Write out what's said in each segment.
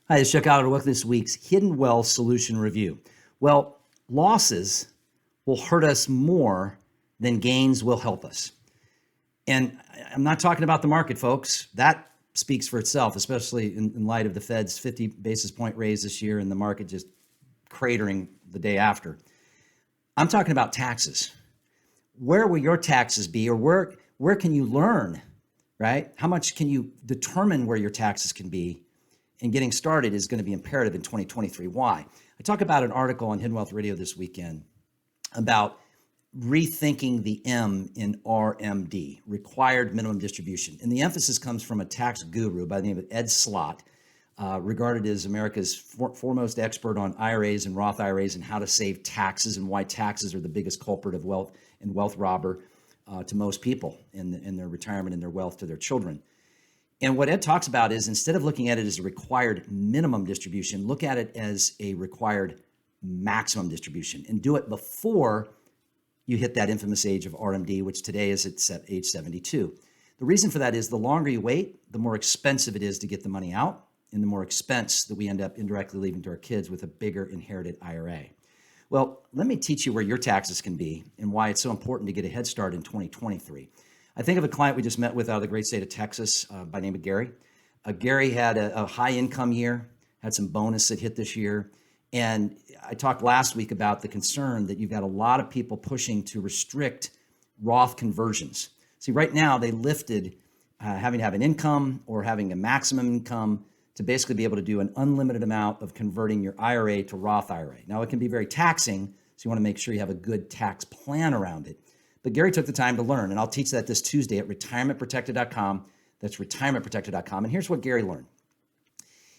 Hi, this is Chuck Aller. Welcome to this week's Hidden Wealth Solution Review. Well, losses will hurt us more than gains will help us. And I'm not talking about the market, folks. That speaks for itself, especially in light of the Fed's 50 basis point raise this year and the market just cratering the day after. I'm talking about taxes. Where will your taxes be, or where can you learn, right? How much can you determine where your taxes can be? And getting started is going to be imperative in 2023. Why? I talk about an article on Hidden Wealth Radio this weekend about rethinking the M in RMD, required minimum distribution. And the emphasis comes from a tax guru by the name of Ed Slott, regarded as America's foremost expert on IRAs and Roth IRAs and how to save taxes and why taxes are the biggest culprit of wealth and wealth robber to most people in their retirement and their wealth to their children. And what Ed talks about is, instead of looking at it as a required minimum distribution, look at it as a required maximum distribution and do it before you hit that infamous age of RMD, which today is at age 72. The reason for that is the longer you wait, the more expensive it is to get the money out, and the more expense that we end up indirectly leaving to our kids with a bigger inherited IRA. Well, let me teach you where your taxes can be and why it's so important to get a head start in 2023. I think of a client we just met with out of the great state of Texas by name of Gary. Gary had a high income year, had some bonus that hit this year. And I talked last week about the concern that you've got a lot of people pushing to restrict Roth conversions. See, right now they lifted having to have an income or having a maximum income to basically be able to do an unlimited amount of converting your IRA to Roth IRA. Now, it can be very taxing, so you want to make sure you have a good tax plan around it. But Gary took the time to learn, and I'll teach that this Tuesday at retirementprotected.com. That's retirementprotected.com. And here's what Gary learned.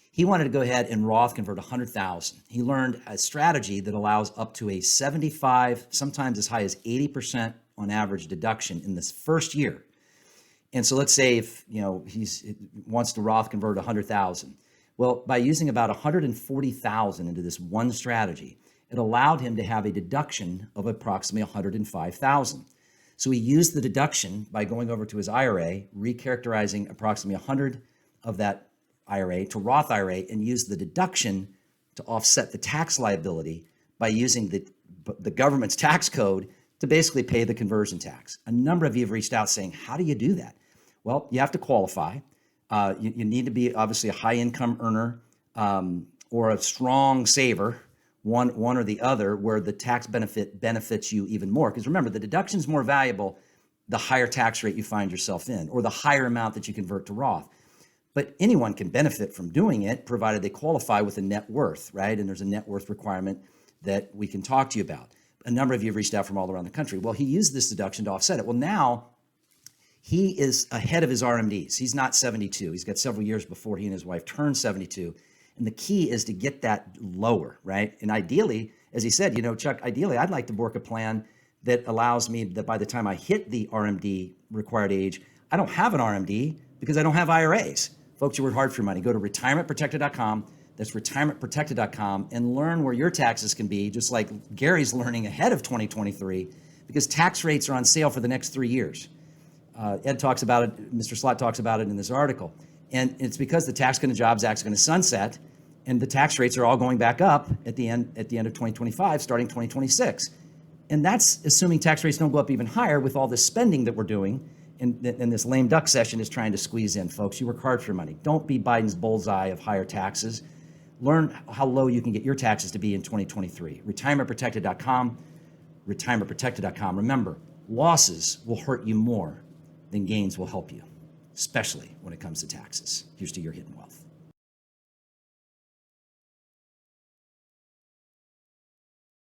He wanted to go ahead and Roth convert 100,000. He learned a strategy that allows up to a 75, sometimes as high as 80% on average deduction in this first year. And so let's say if he wants to Roth convert 100,000. Well, by using about 140,000 into this one strategy, it allowed him to have a deduction of approximately 105,000. So he used the deduction by going over to his IRA, recharacterizing approximately 100 of that IRA to Roth IRA, and used the deduction to offset the tax liability by using the government's tax code to basically pay the conversion tax. A number of you have reached out saying, how do you do that? Well, you have to qualify. You need to be obviously a high income earner or a strong saver, one or the other, where the tax benefit benefits you even more. Because remember, the deduction is more valuable the higher tax rate you find yourself in, or the higher amount that you convert to Roth. But anyone can benefit from doing it, provided they qualify with a net worth, right? And there's a net worth requirement that we can talk to you about. A number of you have reached out from all around the country. Well, he used this deduction to offset it. Well, now he is ahead of his RMDs. He's not 72. He's got several years before he and his wife turn 72. And the key is to get that lower, right? And ideally, as he said, Chuck, ideally, I'd like to work a plan that allows me that by the time I hit the RMD required age, I don't have an RMD because I don't have IRAs. Folks, you work hard for your money. Go to retirementprotected.com. That's retirementprotected.com, and learn where your taxes can be, just like Gary's learning ahead of 2023, because tax rates are on sale for the next 3 years. Ed talks about it, Mr. Slott talks about it in this article. And it's because the Tax Cut and Jobs Act is going to sunset, and the tax rates are all going back up at the end of 2025, starting 2026. And that's assuming tax rates don't go up even higher with all this spending that we're doing, and this lame duck session is trying to squeeze in. Folks, you work hard for your money. Don't be Biden's bullseye of higher taxes. Learn how low you can get your taxes to be in 2023. Retirementprotected.com, retirementprotected.com. Remember, losses will hurt you more than gains will help you, especially when it comes to taxes. Here's to your hidden wealth.